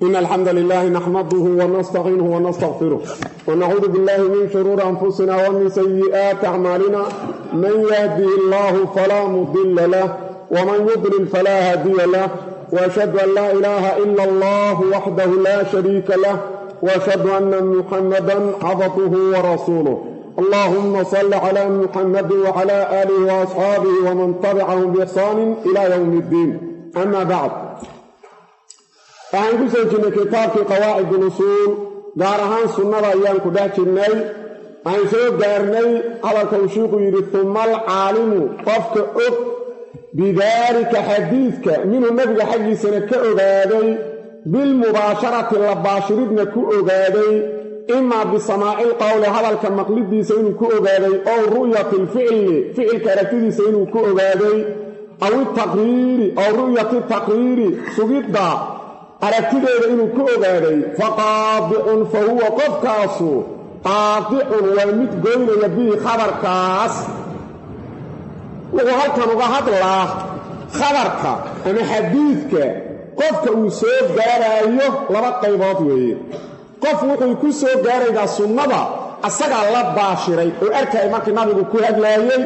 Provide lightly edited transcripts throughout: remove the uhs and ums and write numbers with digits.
إن الحمد لله نحمده ونستعينه ونستغفره ونعوذ بالله من شرور أنفسنا ومن سيئات أعمالنا من يهده الله فلا مضل له ومن يضلل فلا هادي له وأشهد أن لا إله إلا الله وحده لا شريك له وأشهد أن محمدا عبده ورسوله اللهم صل على محمد وعلى آله وأصحابه ومن تبعهم بإحسان إلى يوم الدين أما بعد waxaan ku soo jirnay kitaabkii qawaacid usuul gaar ahaan sunnada ayaan ku dhex jirnay waxaan soo gaarnay hadalka uu shiiku yidhi uma alcaalimu qofka og bidaalika xadiidka minhu nabiga xaggiisana ka ogaaday bilmubaasharati la baashiridna ku ogaaday imaa bisamaaci lqowli hadalka maqlidiisa inuu ku ogaaday ow ru'yati lficli ficilka aragtidiisa inuu ku ogaaday aw itaqriiri ow ru'yati taqriiri sugidda aragtideeda inuu ku ogaaday faqaadicun fa huwa qofkaasu qaadicun waa mid goynaya bihi khabarkaas wuxuu halkan uga hadlaa khabarka ama xadiidka qofka uu soo gaaraayo laba qaybood weeye qof wuxuu ku soo gaaraydaa sunnada asagaa la baashiray oo arkaya markii nabigu ku hadlaayey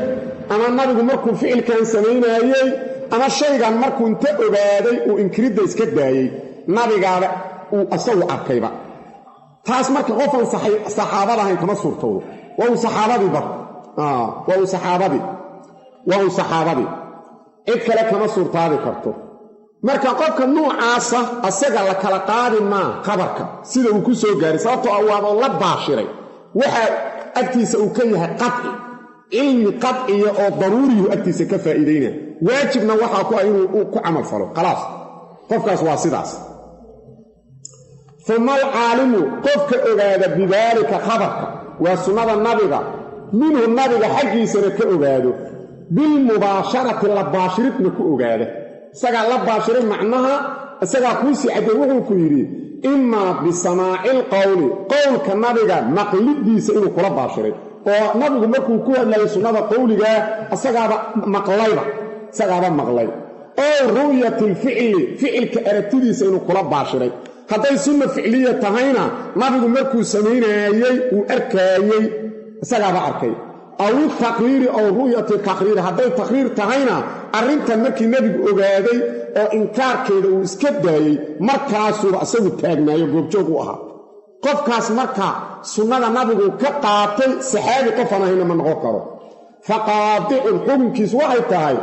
ama nabigu markuu ficilkan samaynaayey ama shaygan markuu inta ogaaday uu inkiridda iska daayey nabigaaba uu asagu arkayba taas marka qofan saxaabada ahayn kama suurtoodo waa uu saxaabadii cid kale kama suurtaabi karto marka qofka nuucaasa asaga la kala qaadi maa khabarka sida uu ku soo gaaray sababtoo ah waaba la baashiray waxa agtiisa uu ka yahay qadci cilmi qadciya oo daruuriyu agtiisa ka faa'iidaynaya waajibna waxaa ku ah inuu ku camal falo khalaas qofkaas waa sidaas uma alcaalimu qofka ogaada bidaalika khabarka waa sunnada nabiga minhu nabiga xaggiisana ka ogaado bilmubaasharati la baashiridna ku ogaada isagaa la baashiray macnaha isagaa kuusii caddey wuxuu ku yidhi imaa bisamaaci lqowli qowlka nabiga maqlidiisa inuu kula baashiray oo nabigu markuu ku hadlayay sunnada qowligaa isagaaba maqlay ow ru'yati lficli ficilka aragtidiisa inuu kula baashiray hadday sunna ficliya tahayna nabigu markuu samaynaayey uu arkaayey isagaaba arkay aw itaqriiri ow ru'yati taqriiri hadday taqriir tahayna arrintan markii nebigu ogaaday oo inkaarkeeda uu iska daayey markaasuuba isagu taagnaayo goobjoog u ahaa qofkaas marka sunnada nabigu ka qaatay saxaabi qofan ahayna ma noqon karo faqaadicun xukunkiisu waxay tahay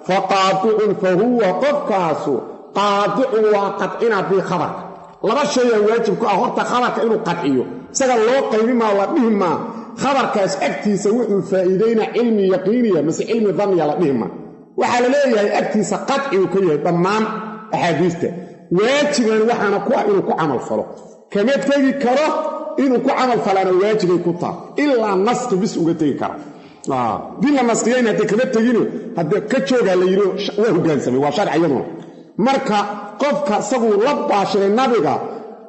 faqaadicun fa huwa qofkaasu qaadicun waa qadcinaa bii khabarka laba shayaa waajib ku ah horta khabarka inuu qadciyo isaga loo qaybi maa la dhihi maa khabarkaas agtiisa wuxuu faa'iidaynaa cilmi yaqiiniya mase cilmi danniya la dhihi maa waxaa la leeyahay agtiisa qadcigu ka yahay dhammaan axaadiista waajiban waxaana ku ah inuu ku camal falo kama tegi karo inuu ku camal falaana waajibay ku tahay ilaa naski bis uga tegi kara dii la naskiyayna haddee kama tegino haddee ka joogaa la yidhi waa hoggaansamay waa sharci iyaduna marka qofka isaguu la baashiray nabiga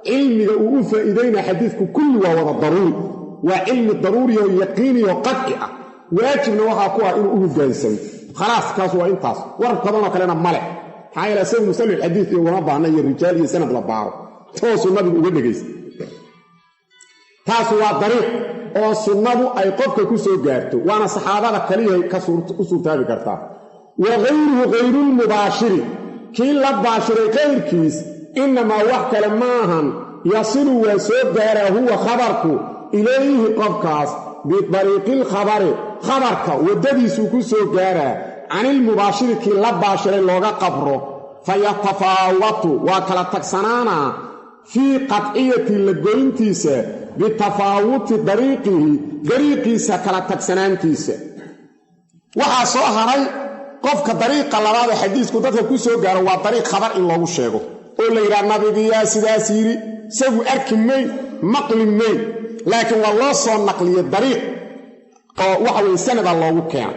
cilmiga uu u faa'iidaynaa xadiidku kulli waa wada daruuri waa cilmi daruuriyo yaqiiniyo qadci ah waajibna waxaa ku ah inuu u hoggaansamay khalaas kaas waa intaas war badanoo kalena male maxaa yeele isagu musalix xadiid iyo ugama baahna iyo rijaal iyo sanad la baaro toosuu nabigu uga dhegaysta taas waa dariiq oo sunnadu ay qofka ku soo gaarto waana saxaabada kaliyahay u suurtaabi kartaa wa hayruhu hayrulmubaashiri kii la baashiray kayrkiis innamaa wax kale maahan yasilu waa soo gaaraa huwa khabarku ilayhi qofkaas bidariiqilkhabari khabarka waddadiisuu ku soo gaaraa canilmubaashiri kii la baashiray looga qabro fa yatafaawatu waa kala tagsanaanaa fii qadciyati la goyntiisa bitafaawuti dariiqiisa kala tagsanaantiisa waxaa soo haray qofka dariiqa labaadee xadiisku dadka ku soo gaaro waa dariiq khabar in loogu sheego oo la yidhaha nabigiyaa sidaas yidhi isagu arki mayn maqli mayn laakiin waa loo soo naqliyey dariiq oo waxa weye sanada loogu keena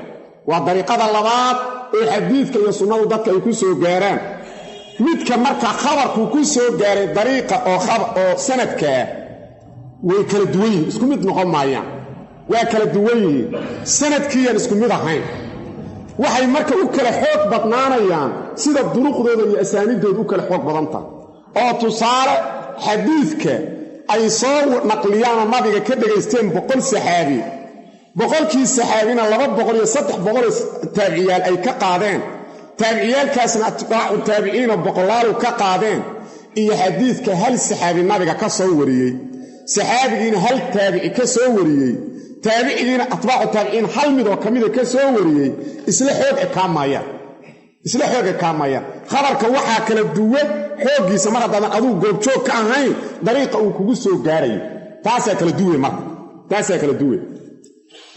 waa dariiqada labaad oo xadiidka iyo sunnadu dadka ay ku soo gaaraan midka marka khabarkuu ku soo gaaray dariiqa oo sanadkaa way kala duwan yihiin isku mid noqon maayaan waa kala duwan yihiin sanadkiiyaan isku mid ahayn waxay marka u kala xoog badnaanayaan sida duruqdooda iyo asaaniiddooda u kala xoog badan tahay oo tusaale xadiidka ay soo naqliyaan nabiga ka dhageysteen 100 saxaabi 100kii saxaabina 200 iyo 300 taabiciyaal ay ka qaadeen taabiciyaalkaasna atbaacu taabiciina boqolaal ka qaadeen iyo xadiidka hal saxaabi nabiga ka soo wariyay saxaabigiina hal taabici ka soo wariyay taabiciina atbaacu taabiciin hal mid oo kamid ka soo wariyay isla xoog kaamaya khabarka waxa kala duwan xoogiisa mar haddana aduu goobjoog ka ahayn dariiqa uu kugu soo gaarayo taasaa kala duwan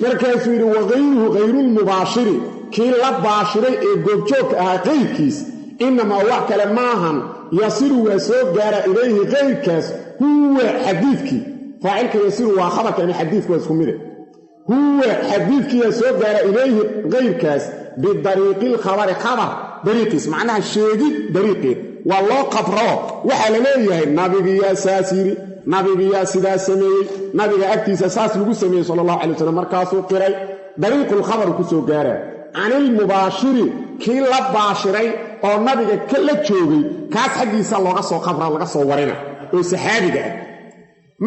markaasuu yidhi wagayruhu gayrulmubaashiri kii la baashiray ee goobjoogka ahaa qayrkiis inamaa wax kale maahan yasiru waa soo gaara ilayhi qayrkaas huwa xadiidkii faacilka yasiru waa khabarka ama xadiidku waa isku mide huwa xadiidkiiyaa soo gaara ilayhi qayrkaas bidariiqi lkhabari khabar dariiqiis macnaha sheegid dariiqeed waa loo qabroo waxaa la leeyahay nabigiyaa saas yidhi nabigiyaa sidaas sameeyey nabiga agtiisa saas lagu sameeyey sala allahu calay wasalam markaasuu qiray dariiqulkhabaru ku soo gaaraa canilmubaashiri kii la baashiray oo nabiga la joogay kaas xaggiisa looga soo qabraa laga soo warina oo saxaabiga ah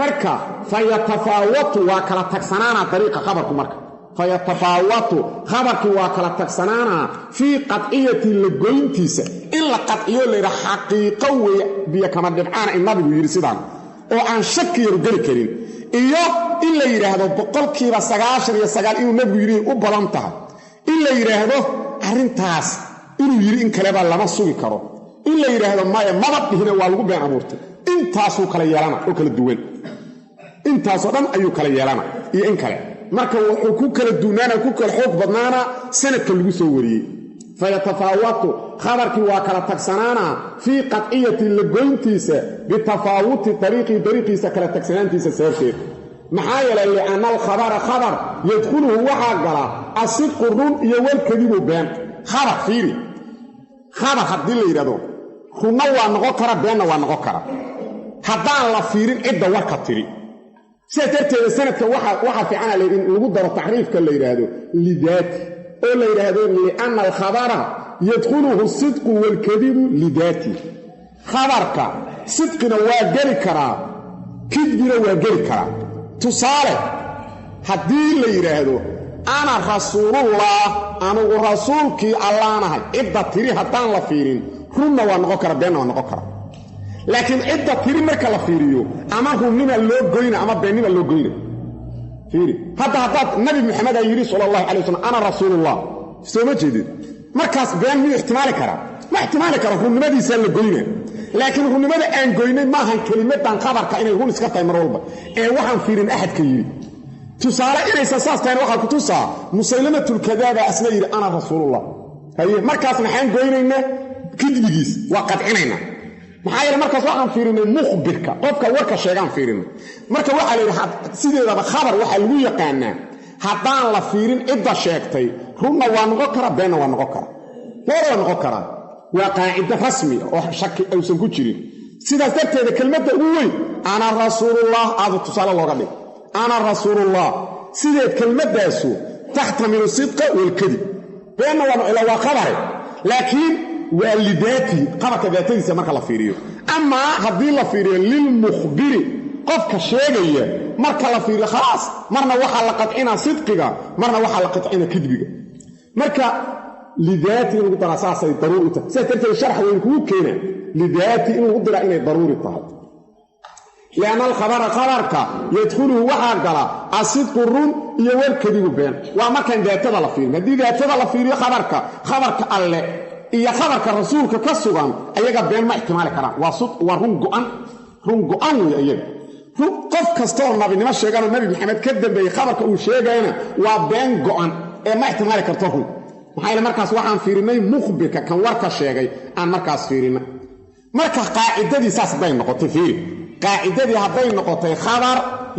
marka fayatafaawatu waa kala tagsanaana dariiqa khabarku marka fayatafaawatu khabarkii waa kala tagsanaana fii qadciyati la goyntiisa in la qadciyo layidha xaqiiqo weeye biyo kama dhibcaana in nabigu yidhi sidaan oo aan shaki yaru geli karin iyo in la yidhaahdo 99% inuu nabigu yidhi u badan tahay in la yidhaahdo arrintaas inuu yidhi in kaleba lama sugi karo in la yidhaahdo maya maba dhihina waa lagu been abuurtay intaasuu kala yeelana oo kala duwan intaasoo dhan ayuu kala yeelana iyo in kale marka wuxuu ku kala duunaana ku kala xoog badnaana sanadka lagu soo wariyey fayatafaawatu khabarkii waa kala tagsanaana fii qadciyati la goyntiisa bitafaawuti dariiqiisa kala tagsanaantiisa sababteed maxaa yeelay li'anna alkhabara khabar yadkhuluhu waxaa gala asidqu run iyo walkadibu been khabar fiiri khabar haddii la yidhahdo runna waa noqon kara beenna waa noqon kara haddaan la fiirin cidda warka tiri sidaas darteeda sanadka waxaa fiicana in lagu daro tacriifka la yidhaahdo lidaati oo la yidhaahdo li'anna alkhabara yadkhuluhu sidqu walkadibu lidaati khabarka sidqina waa geli karaa kidbina waa geli karaa tusaale haddii la yidhaahdo ana rasuulullah anugu rasuulkii allaanahay cidda tiri haddaan la fiirin runna waa noqon kara beenna waa noqon kara laakiin cidda tiri marka la fiiriyo ama runnima loo goyna ama beennima loo goyna fiiri haddaad nabi maxamed aa yidhi sala allahu calay wasalam ana rasuulullah soo ma jeedid markaas been miyuu ixtimaali karaa ma ixtimaali karo runnimadiisaa la goyna laakiin runnimada aan goynay maahan kelimadan khabarka inay run iska tahay mar walba ee waxaan fiirin axadka yidhi tusaale inaysan saas tahayn waxaa ku tusaa musaylamatulkadaaba asna yidhi ana rasuulullah haye markaas maxaan goynaynaa kidbigiis waa qadcinaynaa maxaa yeele markaas waxaan fiirinay mukhbirka qofka warka sheegaan fiirinay marka waxaa la yidhi sideedaba khabar waxaa lagu yaqaanaa haddaan la fiirin cidda sheegtay runna waa noqon kara beenna waa noqon kara waa noqon karaa waa qaacido rasmi oo shaki aysan ku jirin sidaas darteeda kelmadda ugu weyn ana rasuulullah aadu tusaale looga dhig ana rasuulullah sideed kelmaddaasu taxtamilu sidqa walkadib beenna waa khabare laakiin waa lidaati qabarka daatadiisa marka la fiiriyo amaa haddii la fiiriyo lilmukhbiri qofka sheegaya marka la fiiriyo khalaas marna waxaa la qadcinaa sidqiga marna waxaa la qadcinaa kidbiga marka lidaati in lagu daraa saasay daruuri tahay sidaas darteed sharax weyn kugu keena lidaati in lagu diraa inay daruuri tahay lianna alkhabara khabarka yadkhuluhu waxaa gala asidqu run iyo walkadibu been waa markaan daatada la fiirin haddii daatada la fiiriyo khabarka alle iyo khabarka rasuulka ka sugan ayaga been ma ixtimaali karaan waa run go'an wey ayaga qof kastooo nabinimo sheeganoo nabi maxamed ka dambeeyey khabarka uu sheegayna waa been go'an ee ma ixtimaali karto run maxaa yeele markaas waxaan fiirinay mukhbirka kan warka sheegay aan markaas fiirinay marka qaacidadii saas hadday noqotay fiiri qaacidadii hadday noqotay khabar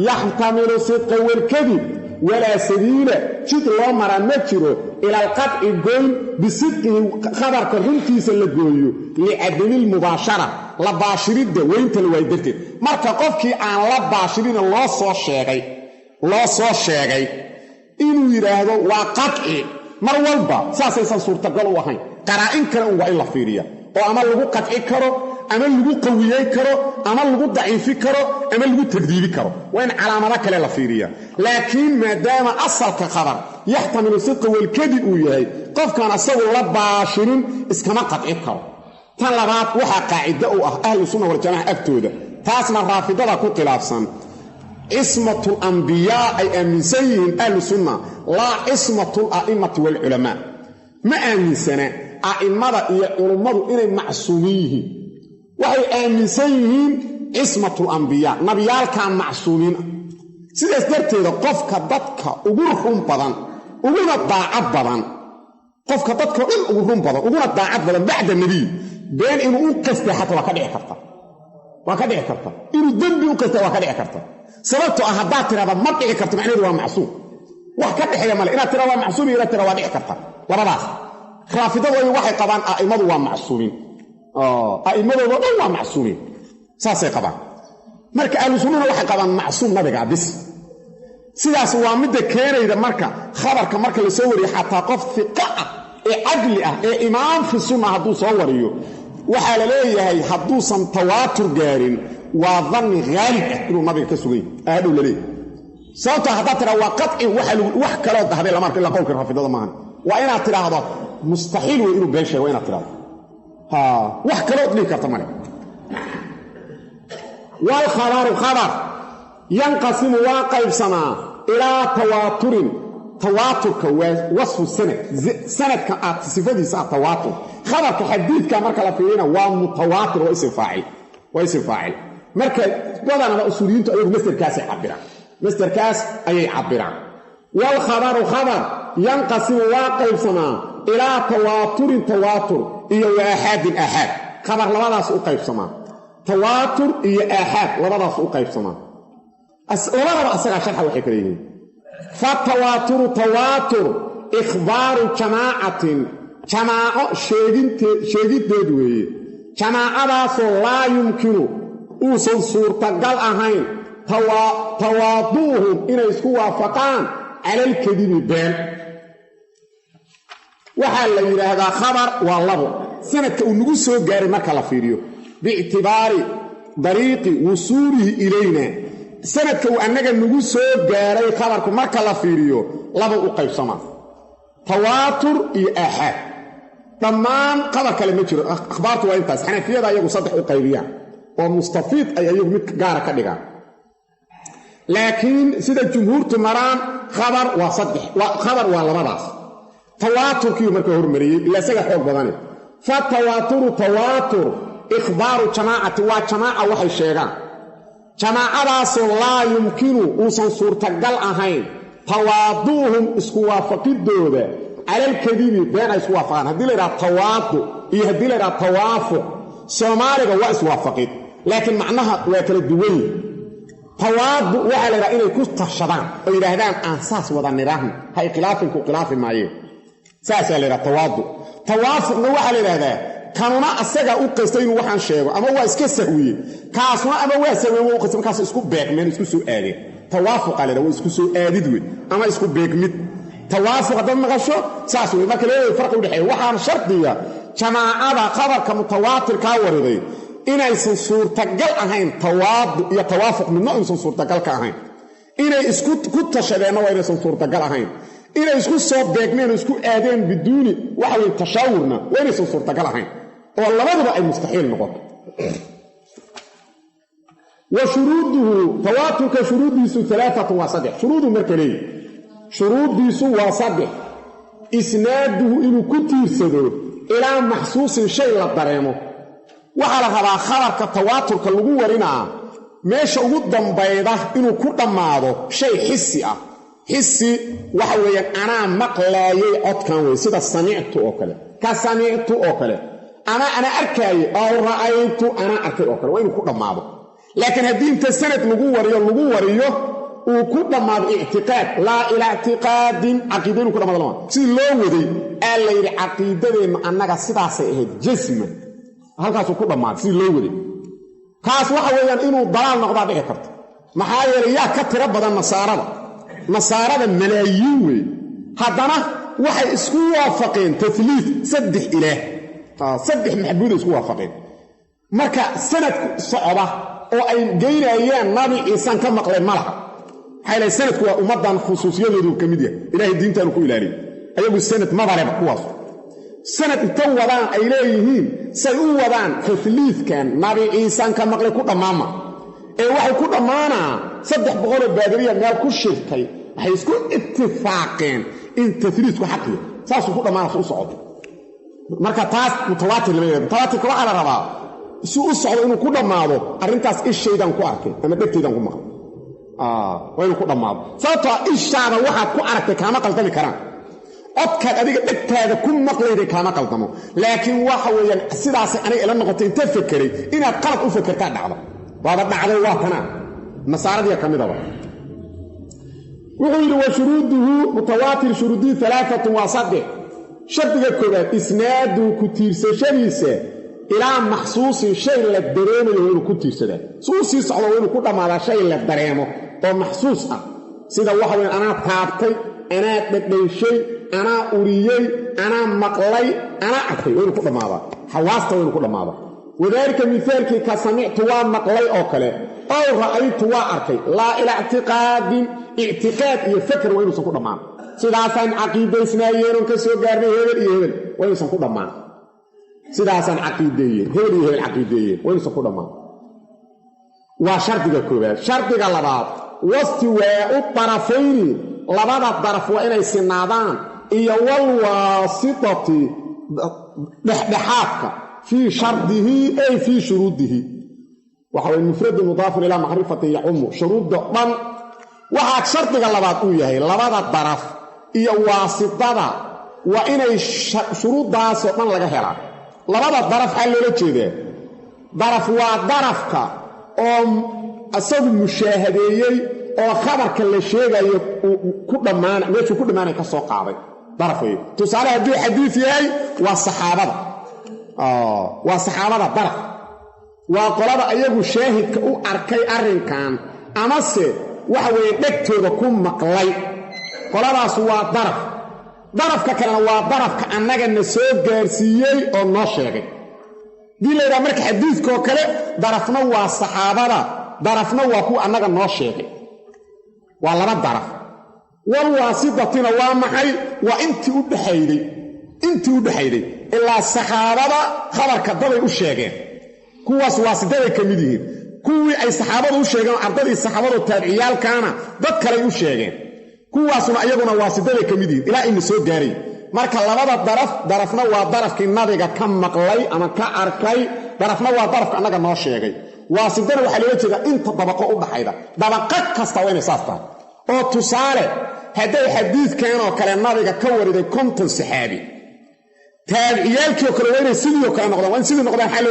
yaxtamilu sidqa walkadib walaa sabiila jid loo maraa ma jiro ila alqadci goyn bisidqihi khabarka runtiisa la gooyo licadamilmubaashara la baashiridda weynta la waay darteed marka qofkii aan la baashirina loo soo sheegay inuu yidhaahdo waa qadci mar walba saasaysan suurtagal u ahayn qaraa'in kale un waa in la fiiriya oo ama lagu qadci karo ama lagu qawiyey karo ama lagu daciifi karo ama lagu tagdiibi karo waa in calaamado kale la fiiriyaa laakiin maadaama asalka khabar yaxtamilu sidqa wal kadib uu yahay qofkan asagu la baashirin iskama qadci karo tan labaad waxa qaacida u ah ahlu sunna wal jamaa agtooda taasna raafidada ku khilaafsan ismatul anbiya ay aaminsan ahlu sunna la ismatul a'immati wal ulama ma aaminsana a'immada iyo culimadu inay macsuumin yihiin waxay aaminsan yihiin ismatul anbiya nabiyaalka macsuumin sidaas darteeda qofka dadka ugu run badan uguna daacad badan qofka dadka ugu run badan uguna daacad badan bacda nabi been inuu u qasta xataa waa ka dhici karta inuu dambi u qasta waa ka dhici karta sababtoo ah haddaad tirada ma dhici karto macnaheedu waa macsuum wax ka dhexeeya male inaad tirada waa macsuum iyo inaad tirada waa dhici karta labadaas raafidadu waxay qabaan a'immadu waa macsuumin a'immadooda dhan waa macsuumin saasay qabaan marka ahlu sunnada waxay qabaan macsuum nabiga bis sidaas waa midda keenayda marka khabarka marka la soo wariyo xataa qof fiqa ah ee cadli ah ee imaam fi sunna hadduu soo wariyo waxaa la leeyahay hadduusan tawaatur gaarin waa dhanni haalib ah inuu nabiga ka sugay aadhow la leeyahay sababta haddaad tiraa waa qadci wax kaloo dahday lama arko ilaa qowlka raafidada maahan waa inaad tidhaahdo mustaxiil wey inuu been sheego waa inaad tidhaahdo wax kaloo dhihi karta male والخبر خبر ينقسم وقيبسما إلى تواتر وصف السنة سنة كانت صفدي ساعة تواتر خبر كحديث كمركة لفينا ومتواتر واسم فاعل مركة بدنا أصوليين تقول مستر كاس يعبران مستر كاس أي يعبران والخبر خبر ينقسم وقيبسما إلى تواتر إيه وأحد خبر لماذا سأقيبسما تواتر iyo aaxad labadaas u qaybsamaan labadaba asaga sharxa waxay kala yihiin fa tawatur ikhbaaru jamaaco sheegideed weeye jamaacadaasoo laa yumkinu uusan suurtagal ahayn tawaaduuhum inay isku waafaqaan cala alkadibi been waxaa la yidhaahdaa khabar waa labo sanadka uu nagu soo gaaray marka la fiiriyo باعتبار طريق وصوله إلينا سنة وأنك نقول جاري خبرك مركا لفيريو لابد أقيبسما تواتر إيحاد تمام خبر كلمة أخبارته وإنتاز حنا فيها دا يقول صدح أقيبيا ومستفيد أي أيوه متك جارة كدقا لكن سيدة الجمهور تمران خبر وصدح خبر والمراس تواتر كيو مركا هرمري إلا سيغا حوق بضاني تواتر إخبار جماعة وجماعة وحي الشيغان جماعة لا يمكن أوسن صورتقل أهين تواضوهم اسكوا فقدوا على الكذب بين اسكوا فقان هدي لنا تواضو يهدي لنا توافق سومالك واسوا فقد لكن معناها ويكل الدوي تواضو وعلى رأينا كست الشبان ويرهدان أنساس وضان نراهم هاي خلاف معي ساسا لنا توافق نوحى لنا كانونا أسجع وقستين وحن شيء أما هو إسكسهوي كاسونا أما هو سوي وقست كاس إسكو بيك من إسكو سو آدي توافق على ده إسكو سو آدي دوي أما إسكو بيك مت توافق ده مغشوا ساسوي ما كله فرق وده وحن شرط ديا جماعة خبر كمتواتر كاوردي إن إنسان صور تجل أهين يتوافق من نوع إنسان صور تجل كأهين إن إسكو كنت شبابنا وإن إنسان صور تجل أهين إن إسكو صوب بيك من إسكو آدين بدون وحوي تشاورنا وإن إنسان صور تجل أهين والله ما بقى مستحيل نقط وشروطه تواتر كشروطه 3 وصدح شروط مركلية شروطه وصدح إسناده إنه كتير سدو إلى محسوس شيء للضريمه وعلى هذا خبر كالتواتر كاللغو ورنا ماشا قدام بيضة إنه كتام معه شيء حسي وحويا أنا مقلاي أتكاوي سيدا سمعت أوكله كسمعت أوكله أنا أركاي أو رأيت أنا أركاي أوكله وإنه كتام معه لكن هدين تسنة لغو وريه وكتام معه اعتقاد لا إلى اعتقاد عقيدين كتام معه سيد الله ودي قال لي عقيدين أنك سيدا سيهد جسم halkaas ku dhamaad si loo wadi kaas waxa weeyaan inuu dalaal noqdo dhici karto maxaa yeelay yaa ka tira badan nasaarada malaayiin wey hadana waxay isku waafaqeen tathliith saddex ilaah saddex maxbuud isku waafaqeen marka sanadku socda oo ay geynayaan nabi ciisan ka maqlay malaha xayla sanadku waa ummadan khusuusiyadoodu kamid yahay ilaahay diintaanu ku ilaaliyo ayagu sanad ma bareba kuwaas sanad inta wadaan ay leeyihiin say u wadaan tathliifkan nabi ciisan ka maqlay ku dhamaama ee waxay ku dhamaanaa 300 baadiriya meel ku shirtay waxay isku ittifaaqeen in tathliifku xaqi saas ku dhamaana soo socdo marka taas mutawaatir leeyahay mutawaatir ka waxa la rabaa si u socdo inuu ku dhamaado arintaas ishaydan ku arkay ama dhagtaydan ku maqlay waa inuu ku dhamaado sababtoo ishaada waxaad ku aragtay kama qaldami karaan codkaad adiga dhagtaada ku maqlayday kama qaldamo laakiin waxa weeyaan sidaas aniga ila noqotay inta fakiray inaad qalad u fakirtaa dhacdo waaba dhacday waa kana nasaaradii kamidaba wuxuu yiri wa shuruuduhu mutawaatir shuruudii 3 wa 7 shardiga koobaad isnaadu ku tiirsashadiisa ilaa maxsuusin shay la dareemayo inuu ku tiirsada soo sii socdo inuu ku dhamaada shay la dareemo oo maxsuus ah sida waxa weyn ana taabtay ana dhadhayshay ana uriyay ana maqlay ana arkay inuu ku dhamaada hawaasta inuu ku dhamaada wadaalka mithaalkii ka sami'tu waa maqlay oo kale oo ra'aytu waa arkay la ila i'tiqaadin i'tiqaad iyo fikr waa inuu ku dhamaado sidaasan caqiidaysnaayeen ka soo gaarnay hebel iyo hebel waa inuu ku dhamaado sidaasan caqiideeyeen hebel iyo hebel caqiideeyeen waa inuu ku dhamaado waa shardiga koobaad shardiga labaad wastiwaa'u tarafayni labada daraf waa inay sinaadaan iyo wal waasitati dhexdhexaadka fi shardihi ay fi shuruudihi waxa way mufrad mudaaf ila ma'rifati ya'um shuruud dhan waxa shardiga labaad uu yahay labada daraf iyo waasitada waa inay shuruudaas oo dhan laga helaa labada daraf hal loo jeedaa daraf waa darafka oo asagu mushaahadeeyay oo khabarka la sheegayo ku dhamaan meeshu ku dhamaanay ka soo qaaday darafay tusaale hadii xadiis yahay waa saxaabada waa saxaabada daraf waa qolada ayagu shaahidka u arkay arrinkan ama se waxa weeye dhagtooda ku maqlay qoladaas waa daraf darafka kalena waa darafka annaga na soo gaarsiiyay oo noo sheegay dilayda marka xadiiska oo kale darafna waa saxaabada darafna waa ku annaga noo sheegay waa laba daraf wal waasitatina waa maxay waa intii u dhaxayday ilaa saxaabada khabarka daday u sheegeen kuwaas waasitada kamid yihiin kuwii ay saxaabadu u sheegeen ardadii saxaabadu taabiciyaalkaana dad kale u sheegeen kuwaasuna ayaguna waasitada kamid yihiin ilaa in soo gaaray marka labada darafna waa darafkii nabiga ka maqlay ama ka arkay darafna waa darafka annaga noo sheegay waasidana waxa loo jeedaa inta dabaqo u dhaxayda dabaqa kasta waa inay saastaa oo tusaale haday xadiidkan oo kale nabiga ka wariday konton saxaabi taabiciyaalkii oo kale waa inay sidii oo kale noqdaan waa in sidii noqdaan xal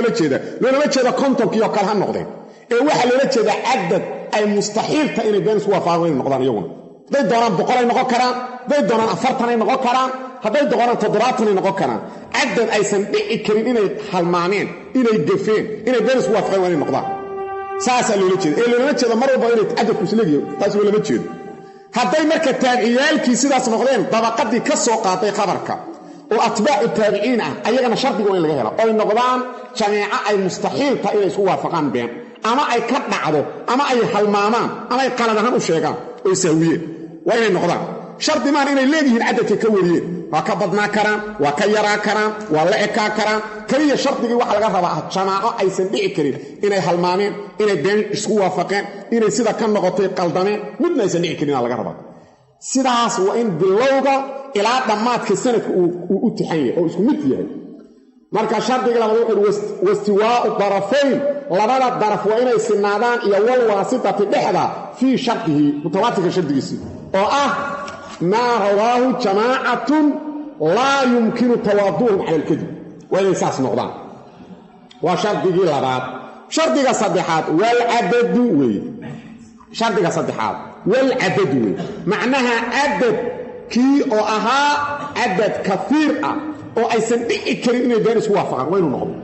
loola jeeda kontonkii oo kale ha noqdeen ee waxa loola jeedaa cadad ay mustaxiilta inay been isku waafaqaan noqdaan iyaguna haday doonaan 100 ay noqon karaan haday doonaan 40 ay noqon karaan haday doonaan 70 ay noqon karaan cadad aysan dhici karin inay halmaameen inay gafeen inay been isku waafaqaan inay noqdaan saasa loola jeeda mar walba inay cadadku isleegiyo taas loola jeedo haday marka taabiciyaalkii sidaas noqdeen dabaqadii ka soo qaatay khabarka oo atbaacu taabiciin ah ayagana shardiga waa in laga helo oo noqdaan jamiica ay mustaxiilta inay isku waafaqaan been ama ay ka dhacdo ama ay halmaamaan ama ay qalad ahaan u sheegaan oo sahwiyeen waa inay noqdaan shardi maan inay leeyihiin cadadka ka wariyeen waa ka badnaa karaan waa ka yaraa karaan waa la ekaa karaan kaliya shardigii waxa laga rabaa jamaaco aysan dhici karin inay halmaameen inay been isku waafaqeen inay sida ka noqotay qaldameen midna aysan dhici karin laga rabaa sidaas waa in bilowga ilaa dhamaadka sanadka uu u tixanyay oo isku mid yahay marka shardiga labaad wuxuu wastiwaa'u darafayn labada daraf waa inay sinaadaan iyo wal waasitati dhexda fi shartihi mutawaatir shardigiisi oo ah ma rawaahu jamaa'atun la yumkinu tawadu'uhum 'ala al-kadhib wa inay saas noqdaan waa shardigii labaad shardiga saddexaad wal adadu way shardiga saddexaad wal adadu way macnaha adad kii oo ahaa adad kafiir ah oo aysan dhici karin inay been isku waafaqaan waa inuu noqdo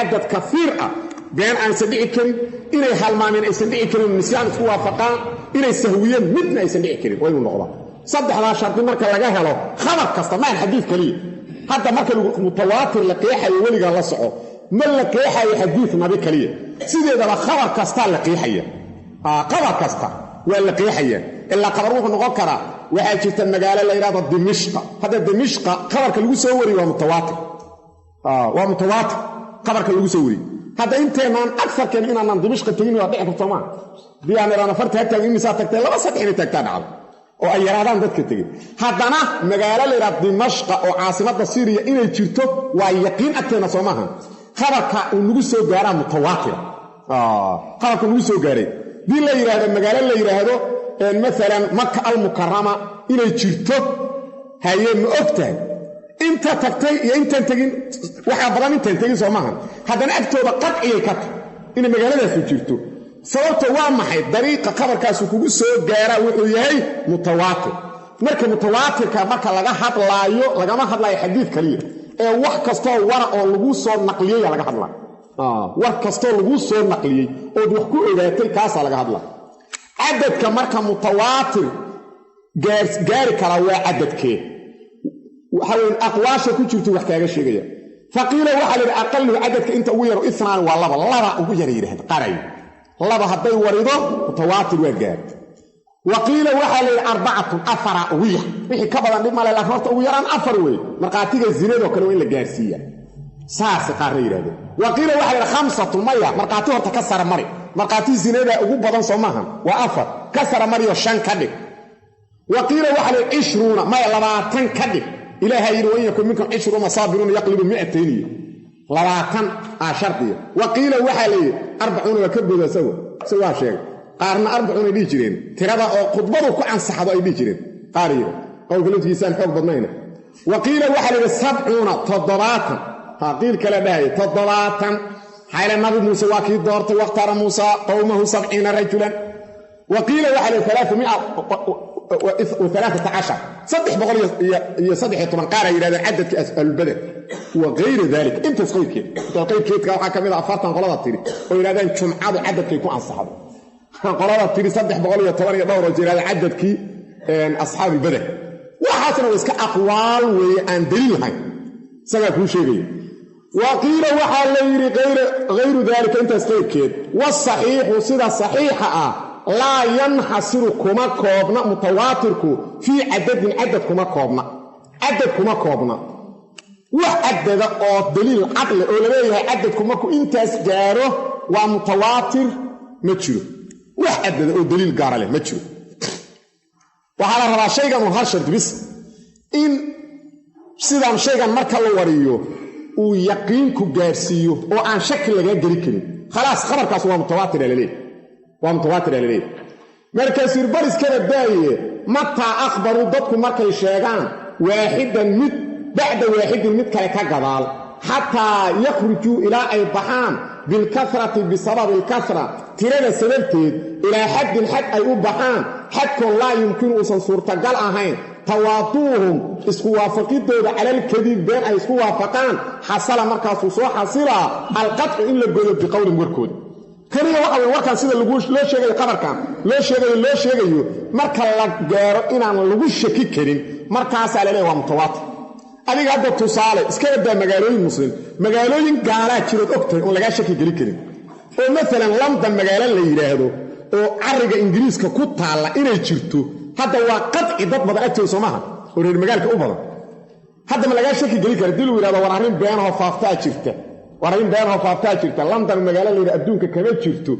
adad kafiir ah been aysan dhici karin inay halmaameen aysan dhici karin nisyaan isku waafaqaan inay sahwiyeen midna aysan dhici karin waa inuu noqdo saddexda shardi marka laga helo khabar kasta ma xadiis kaliya hadda marka mutawaatir la qeexayo waliga la soco ما لقيحة حديث نبي كليه سيدي إذا خبر كستا لقيحية خبر كستا واللقيحية إلا قبروه نغكرة وحاجة المقالة اللي إرادة دمشق هذا دمشق خبر كاللو سوري ومتواتر ومتواتر خبر كاللو سوري هذا انت من أكثر كان إنا من دمشق تجيني وضعك الطمان دي يعني رانا فرت هكذا إني ساتكتين لا بس هكذا تكتان عالم oo ay yaraadaan dadka tagay hadana magaalada la yiraahdo Dimashq oo caasimada Syria inay jirto waa yaqiin agteena Soomaha khabarka uu nagu soo gaaraa mutawaatir khabarka nagu soo gaaray dii la yiraahdo magaalada la yiraahdo mesela Makka al-Mukarrama inay jirto hayeen ogtahay inta tagtay iyo inta tagin waxa badan inta tagin Soomaha hadana agtooda qadciyay ka in magaaladaas jirto sababta waa maxay dariiqa khabarkaas kugu soo gaara wuxuu yahay mutawaatir marka mutawaatirka marka laga hadlaayo lagama hadlaayo xadiis kaliya ee wax kasto war oo lagu soo naqliyay laga hadlaa war kasto lagu soo naqliyay oo wax ku ogaatay kaas laga hadlaa cadadka marka mutawaatir gaari kala waa cadadkee waxa weyn aqwaasha ku jirto wax kaaga sheegaya faqiila waxa la aqallu cadadka inta ugu yar isnaan waa laba ugu yar yiraahdo qaray laba haday warido mutawaatir waa gaar waqiila waxa la arba'atu afara wiya wixii ka badan dhimale la horta ugu yaraan afar way marqaatiga zinado kale way la gaarsiiya saas qaar yiraahdo waqiila waxa la khamsatu maya marqaati horta ka sar mari marqaati zinada ugu badan Soomahan waa afar ka sar mari oo shan ka dhig waqiila waxa la 20 maya 20 ka dhig ilaahay yiri yakum minkum 20 masabirun yaqlibu 200 لواتن شرطيه وقيل وحالي 40 وكبد سوا شيء قارنا 40 دي جيرين تيرada oo khudbadu ku ansaxdo ay dhijireen qaariyo oo galadiisaan xoog badnayna وقيل وحالي 70 تضباطا قيل كلا dhahay 70 حيل النبي موسى واكي دورت وقتار موسى قومه 70 رجلا وقيل وحالي 313 صدح بقول يصدح طبعا قارة إلى عدد البدن وغير ذلك انت صغير كيف تلقيت كيف كان كمية أفارتان قلبات تيري وإلى ذلك شمعاد عدد كي يكون عن صحابه قلبات تيري صدح بقول يطواني دورة إلى عدد كي أصحاب البدن وحسنا وإسك أقوال وأن دليل هاي سيكون شيء وقيل وحال غير ذلك انت صغير كيف والصحيح وصيدة صحيحة لا ينحصر كما كوبنا متواتركو في عدد كما كوبنا عدد كما كوبنا وعدد او دليل عقل او ليه عدد كما كو انتاس جاره ومتواتر مجرو وعدد او دليل جاره له مجرو وحالا ربا شيغا مهرشد بس ان سيدان شيغا marka la wariyo uu yaqiin ku gaarsiyo oo aan shaki laga gari karin خلاص خبرkaas waa mutawaatir leeyahay ومتواتر عليه مركز البرس كده دايه متى اخبروا ضدكم markay sheegan واحدا مد بعد واحد مد kale ka gadaal حتى يخرجوا الى اي بحان بالكثره بسبب الكثره تيرنا سببتيد الى حد اي بحان حتى لا يمكن ان صورتقال اهين تواطوهم اسكو وافقيدودا على الكذب بين اي اسكو وافقان حصل markaas soo xasila القطع الا بقول مركود kaliya waxa warkan sida lagu loo sheegay qabarkan loo sheegayo marka la gaaro inaan lagu shaki karin markaas la leeyahay waa mutawaatir adiga hadda tusaale iska wada magaalooyin muslim magaalooyin gaala jiro ogtay oo laga shaki gali karin oo mesela London magaalo la yiraahdo oo ariga Ingiriiska ku taala inay jirto hadda waa qadci dad badan agtay Soomaha oo reer magaalka u badan hadda ma laga shaki gali karo dil wiraado war arrin been oo faaftaa jirta وارين بينها فافتها جرتا لندن مغاله ليره ادونك كما جرتو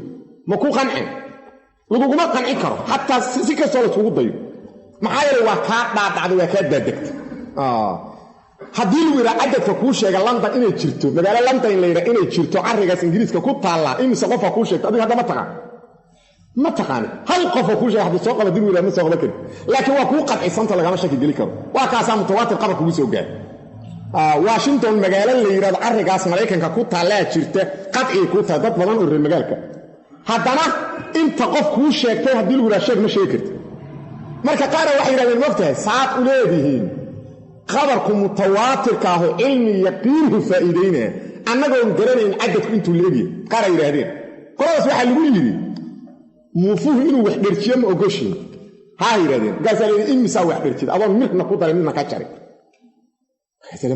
ما ku qancin lagu ma qancin karo hatta si ka soo lagu dayo maxaa waa ka dhaadacdo waa ka dadagta hadii lagu yiraahdo cadadka ku sheega London inay jirto magaalo London leeyahay inay jirto arigaas Ingiriiska ku taala imisa qof ku sheegto adiga hadda ma taqaan hal qof ku sheegay hadii soo qaba dil wiraahdo ma soo qaba kari laakiin waa ku qancisan laga shaki gali karo waa kaasa mutawaatir qaba kugu soo gaar Washington magaalo la yiraahdo arigaas Mareykanka ku taala jirta qadci ku tahay dad badan oo reer magaalka haddana inta qof ku sheegtay hadii lagu raashay ma sheegi karto marka qaar waxay yiraahdeen waqtiga saad u leedihiin khabarku mutawaatirka ah ilmi yaqiin faa'iideyna annagoo garanayn cadadku intuu leeyahay qaar yiraahdeen qolaas waxa lagu yiri muufuhu inuu wax dherjiyo ma ogoshin ha yiraahdeen gaasaleeyay imisa wax dherjiyo adoon midna ku daray midna ka jaray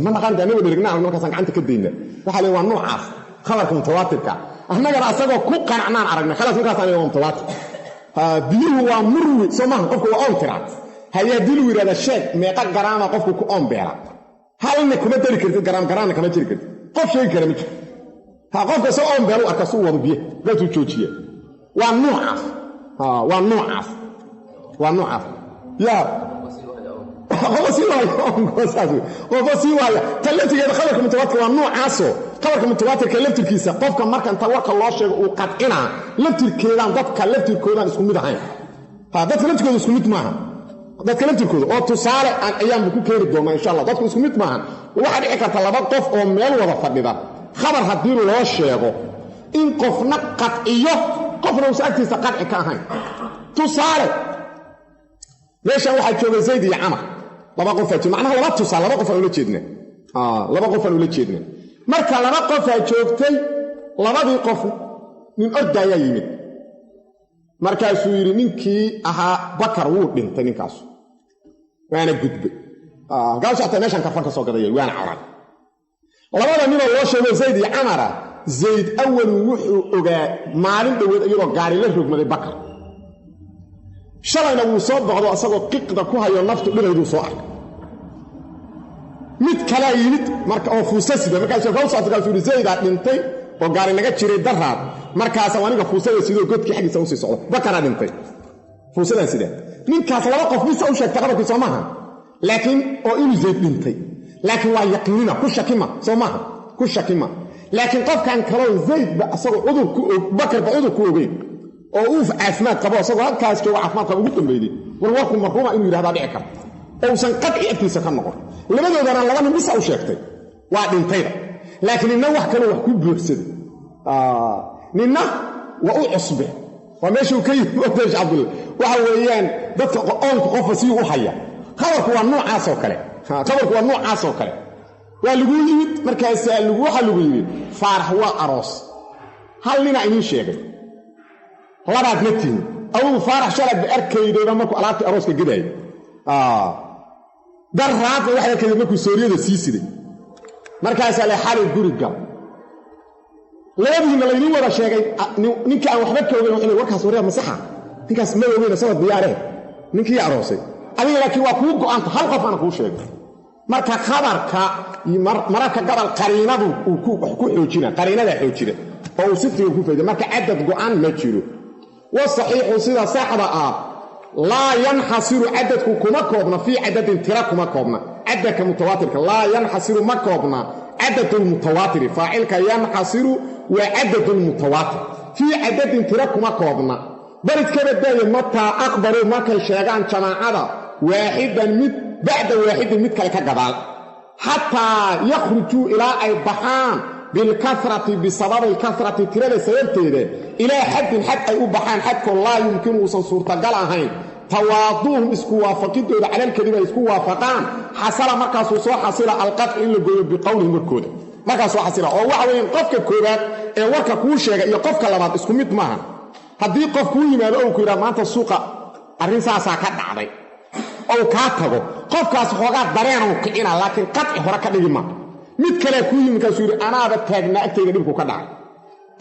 ما نقان دانو درغنا markaas gacanta ka deeyna waxa leeyahay waa noocaas khabarka mutawaatirka annagana asagoo ku qanacnaan aragnay khalaas markaas aan mutawaatir biyuhu waa murwi soomaan qofku waa on tira hayaa dilu yiraahdo sheeg meeqa garaama qofku ku on beera halna kuma dari kartid garaamna kama jiri kartid qof sheeg kara ma jiro qofka soo on beero arka soo wada biyo dadku joojiye waa noocaas yaa qofasiiwaaya talaftigeeda khabarka mutawaatir waa noocaaso khabarka mutawaatirka laftirkiisa qofka marka inta warka loo sheego uu qadcinaa laftirkeedaan dadka laftirkoodaan isku mid ahayn dadka laftirkooda isku mid maaha dadka laftirkooda oo tusaale aan ayaanba ku keeni doonaa insha allah dadku isku mid maaha waxaa dhici karta laba qof oo meel wada fadhida khabar haddii loo sheego in qofna qadciyo qofna uusa agtiisa qadci ka ahayn tusaale meeshaan waxaa jooga zayd iyo camar laba qofaa jooga macnaha laba tusaale laba qof aan ula jeedna marka laba qofaa joogtay labadii qof nin ordaayaa yimid markaasuu yidhi ninkii ahaa bakar wuu dhintay ninkaasu waana gudbay gaas xataa meeshaan karfan ka soo gadaya waana carar labada ninoo loo sheego zayd iyo camara zayd awalu wuxuu ogaa maalin dhoweed iyadoo gaari la rogmaday bakar shalayna wuu soo boqdo asagoo qiqda ku hayo naftu dhinayduu soo arkay mid kalaa yimid marka oo fuusasida markaasuu yidhi zaydaa dhintay oo gaari naga jiray daraad markaasa aniga fuusada sidoo godkii xaggiisa usii socdo bakaraa dhintay fuusadaan sidaa ninkaas laba qof bisa u sheegtay qabarkii soo maaha laakiin oo inuu zayd dhintay laakiin waa yaqiinina ku shakima soo maaha ku shakima laakiin qofkan kaloo zaydba asagoo bakarba cudur ku ogeyn oo uu caafimaad qabo asagoo halkaas jooga caafimaad qabo ugu dambeeyay warwarku marhuuma inuu yiraahdo dhici karto oo uusan qadci agtiisa ka noqon labadoodana laba nin bisa u sheegtay waa dhintayda laakiin inna wax kale wax ku buuxsaday ninna waa u cusbe waa meeshuu ka yimid odash cabdulla waxa weeyaan dadka qoonka qofka si u haya khabarku waa noocaas oo kale waa lagu yimid markaas waxa lagu yimid faarax waa aroos hal nina idin sheegay labaad ma tihin awuu faarax shalad ba arkaydayba markuu alaabtii arooska gadaayay daraadna waxay arkayday markuu sooriyada sii siday markaasaa la xalay guri gal labadiina laydin wada sheegay ninkii aan waxba ka ogeyn inay warkaas wareer masaxa ninkaas ma ogeyn sabab diyaareh ninkii aroosay adiga laakiin waa kuu go'aanta hal qof aan kuu sheegay marka khabarka mararka gabal qariinadu uu ku xoojina qariinada xoojina oo uu siftiga ku fayday marka cadad go'an ma jiro wasaxiixu sida saxda ah laa yanxasiru cadadku kuma koobna fii cadadin tira kuma koobna cadadka mutawaatirka laa yanxasiru ma koobna cadad almutawaatiri faacilka yanxasiru waa cadad almutawaatir fii cadadin tira kuma koobna bal iska badaayo mataa aqbaruu markay sheegaan jamaacada waaxidan mid bacda waaxidin mid kale ka gadaal xataa yakhrujuu ilaa ay baxaan bilkasrati bisababi alkasrati tirada sababteeda ilaa xaddin xad ay u baxaan xadkoo laa yumkinu uusan suurtagal ahayn tawaaduuhum isku waafaqidooda calalkadiba ay isku waafaqaan xasala markaasuu soo xasila alqadci in la gooyo biqowlihim warkooda markaasuu xasila oo waxa weeyaan qofka koowaad ee warka kuu sheega iyo qofka labaad isku mid maaha haddii qof kuu yimaado ou ku yidhaha maanta suuqa arrin saasaa ka dhacday ou kaa tago qofkaas xoogaa dareenuu kicina laakiin qadci hore ka dhigi maa mid kalea kuu yimi kaasuu yidhi anaaba taagnaa agtayda dhibku ka dhacay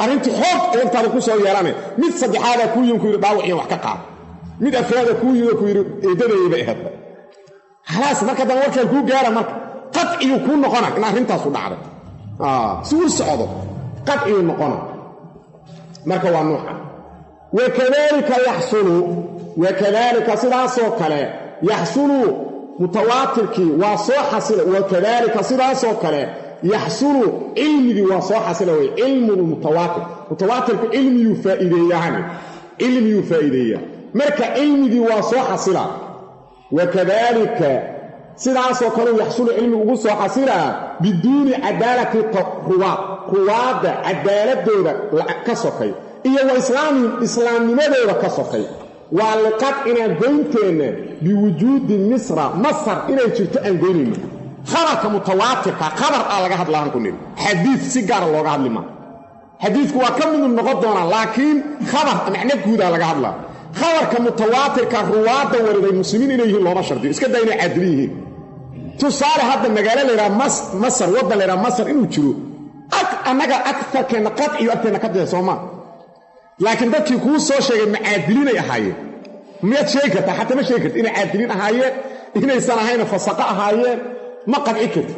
arrintii xoog eegtaada ku soo yeelane mid saddexaadaa kuu yimi ku yidhi dhaawaciyo wax ka qaado mid afraada kuu yimi ku yidhi eedadayba ehadba khalaas marka dambe warkaan kuu gaara marka qadciyuu kuu noqona in arrintaasu dhacday si uu socdo qadciyuu noqona marka waa nuuca wakadalika sidaasoo kale yaxsulu mutawaatirkii waa soo xasila wakadalika sidaasoo kale yaxsulu cilmigii waa soo xasila wey cilmulmutawaatir mutawaatirku cilmiyuu faa'iideeyaa marka cilmigii waa soo xasila wakadalika sidaasoo kaleu yaxsulu cilmi ugu soo xasilaa biduuni cadaalati ruwaadda cadaaladooda ka sokay iyo wa islaamnimadooda ka sokay waa liqadcinaa goynteenna biwujuudi misra masar inay jirto aan goynayno khabarka mutawaatirka khabar aa laga hadlaaan ku niri xadiid si gaara looga hadli maa xadiidku waa ka midu noqon doonaa laakiin khabar macno guudaa laga hadlaa khabarka mutawaatirka ruwaadda wariday muslimiin inay yihiin looma shardiyo iska daa inay caadili yihiin tusaale hadda magaalo laydhaha masar waddan laydhaha masar inuu jiro annaga agtarkeenna qadciyo agteenna ka dee soomaa laakiin dadkii kuu soo sheegay macaadiliinay ahaayeen miyaad sheegi kartaa xataa ma sheegi karta inay caadiliin ahaayeen inaysan ahayna fasaqo ahaayeen ma qadci karti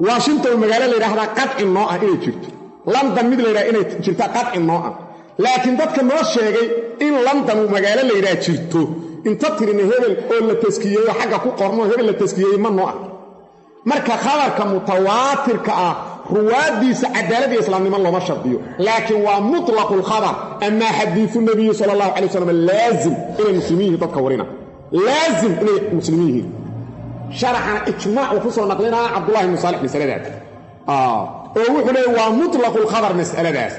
washington magaalo la yidhaahdaa qadci noo ah inay jirto london mid la yidhaha inay jirtaa qadci noo ah laakiin dadka noo sheegay in london magaalo la yidhaha jirto inta tirina hebel oo la taskiyeeyo xagga ku qorno hebel la taskiyeeyey ma noo ah marka khabarka mutawaatirka ah ruwaadiisa cadaalad iyo islaamnimo looma shardiyo laakiin waa mutlaqul khabar ama xadiisu nabiyi sallallahu alayhi wasallam laazim inay muslimiin dadka warina laazim inay muslimiin sharaxana ijmaac ku soo naqlina Abdullah ibn Salih masaladaas oo wuxuu leeyahay waa mutlaqul khabar masaladaas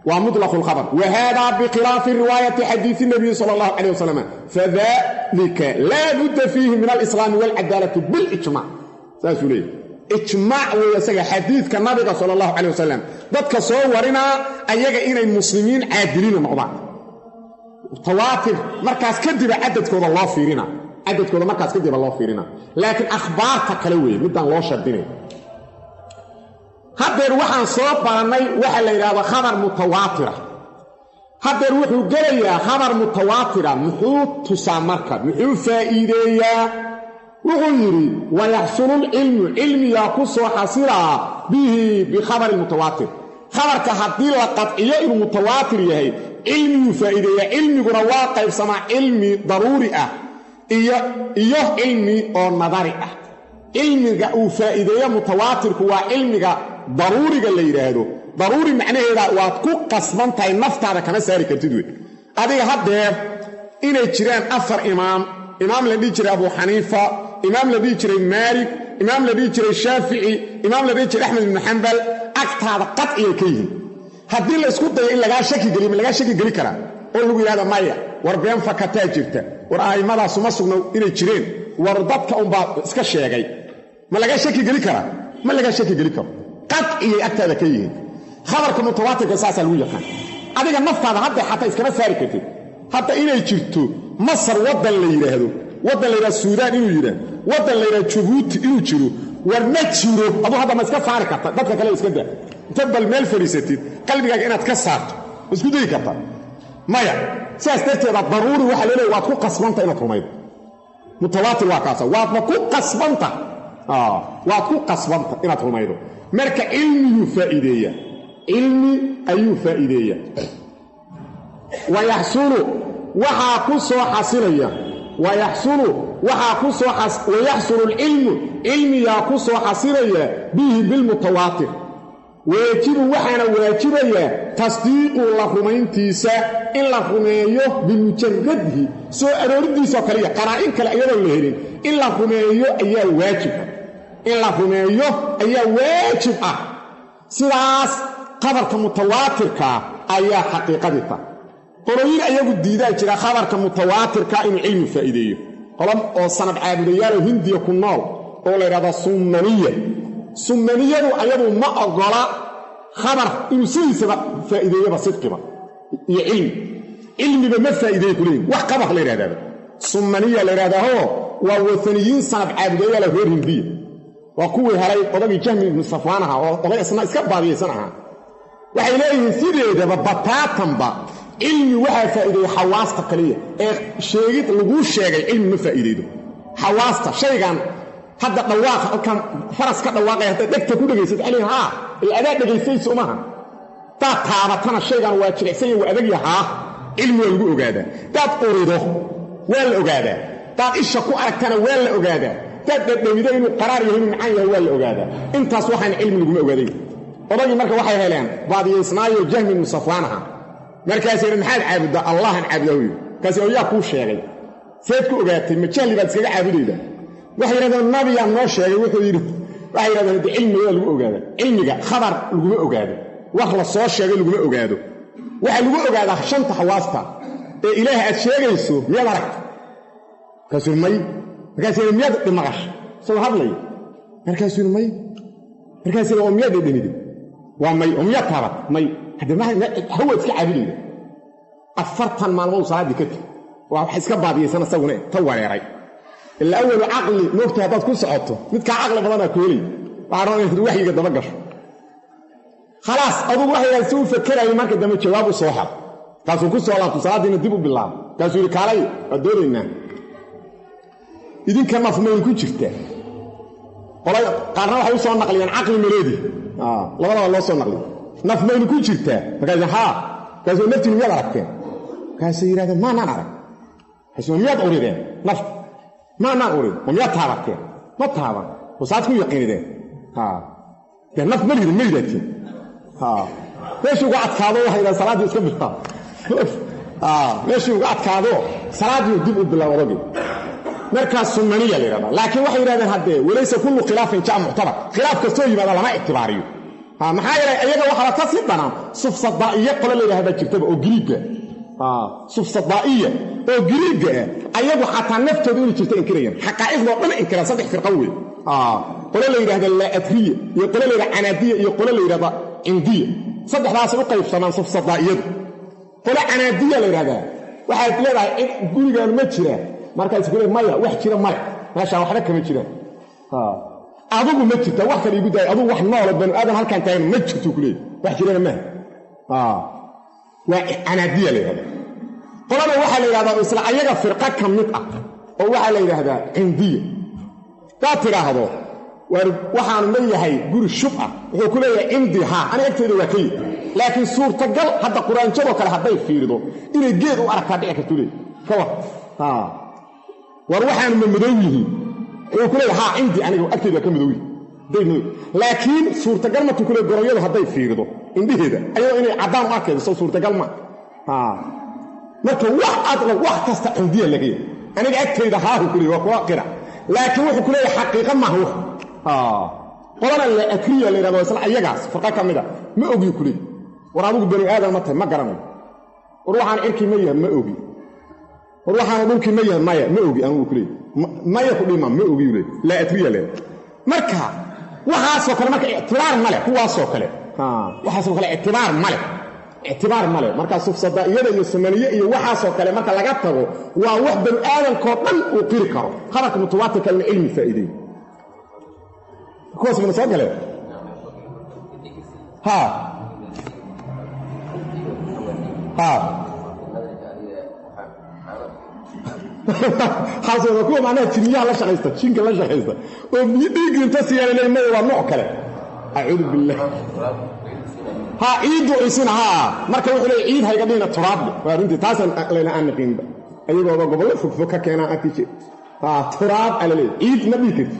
waa mutlaqul khabar wa hada bi khilaf riwayat hadith nabiy sallallahu alayhi wasallam fadhalika la budda fihi min al-islam wal adalah bil ijma' saasuulay ijmaac weeye isaga xadiidka nabiga sallallahu alayhi wasallam dadka soo warina ayaga inay muslimiin caadiliin noqdaan tawaatir markaas kadib cadadkooda loo fiirina cadadkooda markaas kadib loo fiirina laakiin akhbaarta kale weeye midaan loo shardinay hadeer waxaan soo baranay waxa la yiraahdo khabar mutawaatir hadeer wuxuu galayaa khabar mutawaatir muxuu tusaa marka muxuu faa'iideeyaa وغيري ويحصل العلم علمي يقص حصيرا به بخبر المتواتر خبر كهدي لقطعيه المتواتر يهي علمي فائده علمي واقع سمع علمي ضروري ايه علمي او نظري علمي او فائده متواتر هو علمي ضروري اللي يراهدو ضروري معناه واد ku qasbantahay naftaada kana saari kartid way adiga hadee inay jiraan afar imaam la dhigi jiray Abu Hanifa imaam la dhigi jiray Malik imaam la dhigi jiray Shafi'i imaam la dhigi jiray Ahmad ibn Hanbal agtaada qadciye ka yihiin hadii la isku dayo in laga shaki gali kara oo lagu yiraahdo maya war been fakataa jirta war aimada suma sugno inay jireen war dadka un baa iska sheegay ma laga shaki gali kara qadciye agtaada ka yihiin khabarka mutawaatirka saasa lagu yaqaan adiga naftaada hadda xataa iskama saari kartid hadda inay jirto Masar wadan la yiraahdo Suudaan inuu yiraahdo wadan la yiraahdo Djibouti inuu jiro war ma jiro adu hadda ma iska saari karta dadka kale iska daa tabal meel fariisatid qalbigaaga inaad ka saarto isku day karta maya saas darteeda daruuri waxa leeyahay waad ku qasbanta inaad rumaydo mutawaatir waa kaasa waad ku qasbanta inaad rumaydo marka ilmi ayuu faa'iideeya ويحصل العلم يقص حصيليا به بالمتواتر ويجب وحنا واجبيا تصديق لرمينتيسا ان لرميو بمجرده سو ارورديسو كليه قرائن كلا ايدو لهين ان لرميو ايا واجب سلاس خبرك متواترك ايا حقيقتك قرين ayagu diidaa jira khabarka mutawaatirka in ilmi faa'iideeyo qolam oo sanad caabudayaal hindiya ku nool oo la yiraahdo sunnaniyadu ayadu ma ogola khabar inuu sidiisaba faa'iideeyo sidqiba iyo ilmiba ma faa'iideeyo kuleen wax khabar la yiraahdo sunnaniya la yiraahdo waa wathaniyiin sanad caabudayaal reer hindiya waa kuwii helay odagii Jahmi ibn Safwan oo oday isna iska baadiyaysan waxay leeyihiin sideedaba bataatanba علمي وحا فائده حواسته كليه شيغيد لغو شيغay علم ما فائيديدو حواسته شيغان هدا دواق كان فرس ka dhawaaqay hada dhagta ku dhageysad ali ha ilaada dhageysayso umaha taabatana shaygan waa jireysay waa adag yaha ilmi lagu ogaada dad qorido waa la ogaada dad isha ku aragtana waa la ogaada dad dhawida inuu qaraar yahay macaan yahay waa la ogaada intaas waxaan ilmi lagu ogaaday odagii marka waxay heleen baadiyeysnaayo Jahmi ibn Safwanaha markaas ay maxaad caabudaa Allah aan caabudayo kaas oo yaa ku sheegay seed ku ogaatay ma jahli baad iskaga caabudayda waxa yiraahdeen nabiga noo sheegay wuxuu yiri waxa yiraahdeen cilmiga lagu ogaado cilmiga khabar lagu ogaado wax la soo sheegay lagu ogaado waxa lagu ogaadaa shanta xawaasta ee ilaahay aad sheegayso miyaad arag kaas miyaad dhimaqash soo hadlay markaas oo miyaad dhimid waa miyaad taaba هذا ما هو اسكعابيده افرتن مالمو صادي كتي واخ اسكا باديسنا سغونه تواريراي الاول عقلي نوقته هاد ku socoto midka aqal badan kooli baaro waxyiga daba gasho khalaas adugu waxay soo fakarayay marka dambe jawaab u soo xaq kaasoo ku soo laabto salaadiina dib u bilaab kaasoo yiri kaalay adoorayna idinka mafmuun ku jirta qolay qaarna waxay soo naqliyaan aqli mareedi labadaba loo soo naqliyo mafmuun ku jirta marka kaasoo naftii miyaad aragteen kaasoo yiraahdo ma naan arag kaasoo miyaad urideen naf ma naan urid miyaad taabteen ma taaban wasaad ku yaqiinideen ya naf malid meydati meeshuu uga adkaado waxay yidhahdeen salaaddii iska bilaab meeshuu uga adkaado salaaddii dib u bilaawdagi markaas sunnaniya la yidhahdaa laakiin waxay yidhahdeen haddee walaysa kullu khilaafin jaa muctabar khilaaf kastoo yimaada lama ictibaariyo maxaa yeelay ayaga waxaa ka sii dhanaan sufsadaa'iye qolo la yidhahdaa jirtaba oo giriigga sufsadaa'iye oo giriigga ayagu xataa naftooda inay jirta inkirayaan xaqaa'iqdoo dhan inkiraan saddex firqa wey qolo la yidhahda laadriya iyo qolo la yidhahda canaadiya iyo qolo la yidhahda cindiya saddexdaasay u qaybsanaan sufsadaa'iyadu qolo canaadiya la yidhahdaa waxaad leedahay cid gurigaan ma jira markaas ku leeyahay maya wax jira male meeshaan waxba kama jiraan adigu ma jirta wax kale igu daay adigu wax nool banu aadan halkan taagan ma jirto ku leeyahay wax jirana ma waa canaadiya la yidhahda qolada waxaa la yidhahdaa isla ayaga firqa ka mid ah oo waxaa la yidhahdaa cindiya daa tidhaahdo waxaanu leeyahay guri shub ah wuxuu ku leeyahay cindii haa aniga agteeda waa ka yid laakiin suurtagal hadda quraanjadoo kale hadday fiirido inay geed u aragtaa dhici kartu leey ka war waxaanu ma madow yihiin wuxuu ku leeyahay haa cindii aniga agteeda waa ka madow yihin laakiin suurtagal markuu ku leeyahay goroyadu hadday fiirido indhaheeda ayadoo inay caddaan u arkaydo soo suurtagal ma marka wax kasta cindiya laga yahay aniga agteyda haahu ku leeyahay waa kuwa qira laakiin wuxuu ku leeyahay xaqiiqa maaha wax qolana la akriya la yiraahdo isla ayagaas farqa kamida ma ogi ku leeyahay war adigu bani aadan ma tahay ma garanayo war waxaan irkii ma yahay ma ogi war waxaan dhulkii ma yahay maya ma ogi aan ku leeyahay maya ku dhima ma ogi leeyahay la akriya le marka waxaasoo kale marka ictibaar male kuwaasoo kale waxaasoo kale ictibaar male marka sufsadaa'iyada iyo samaniye iyo waxaasoo kale marka laga tago waa wax bani aadankoo dhan uu qiri karo khabarka mutawaatirka in cilmi faa'iideeyo kuwaas mana soo galeen xaasooda kuwa macnaha jiniyaha la shaqaysta jinka la shaqaysta oo biyo dhiigga inta siyaanay maya waa nooc kale acuudu billah ciidu isina marka wuxuu leeyahay ciid hayga dhina turaab waa runtii taasan aqlayna aan naqinba ayagoo gobollo fog ka keenaa arkiye turaab ala leeyahay ciid ma dhigid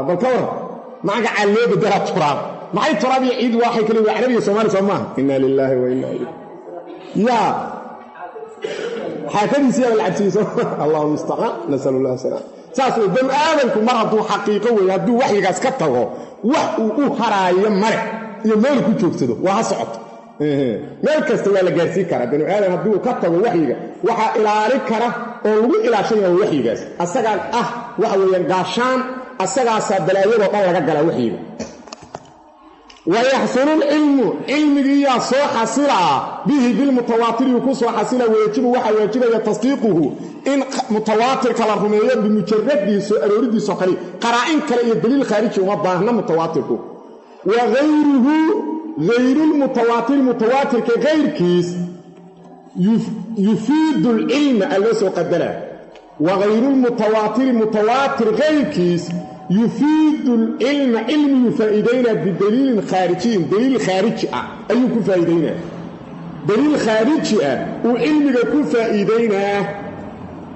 bal ka war maaga caaloo bedela turaab maxay turaab iyo ciid waxay kale waa carabiga Soomaali Soomaa inna lillahi wa inna ilayhi ya حاكمسي العبسيس اللهم استعان نسأل الله السلام ساسو بن آدمكم مرضو حقيقة ويهدو وحيقاس كتغو وحو هرايا مرح يميل كو جوكتدو وها صعد ميل كستوى لغارسي كرا بن آدم هدو كتغو وحيقا وحا إلاري كرا ولو إلا شيء وحيقاس أساقان وحو ينقاشان أساقان سابلايو وطان لغاقلا وحيقا ويحصل العلم علمي صو حصلا به بالمتواتر يكون صو حصلا ويجب تصديقه ان متواتر كلا رميه بمجرد سو اروريدي سو خلي قرائن كلا دليل خارجي وما باهنا متواتر وغيره غير المتواتر كغير كيس يفيد العلم الذي قدره وغير المتواتر غير كيس يفيد العلم علم يفائدين بدليل خارجي دليل خارجي أي كفائدين دليل خارجي وعلم كفائدين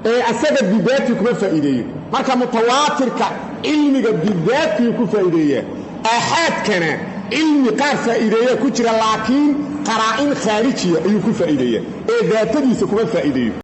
أسبب بذاته كفائدين مركا متواتر كعلم بذاته كفائدين أحد كان علم قار فائدين كتير لكن قرائن خارجية أي كفائدين ذاته كفائدين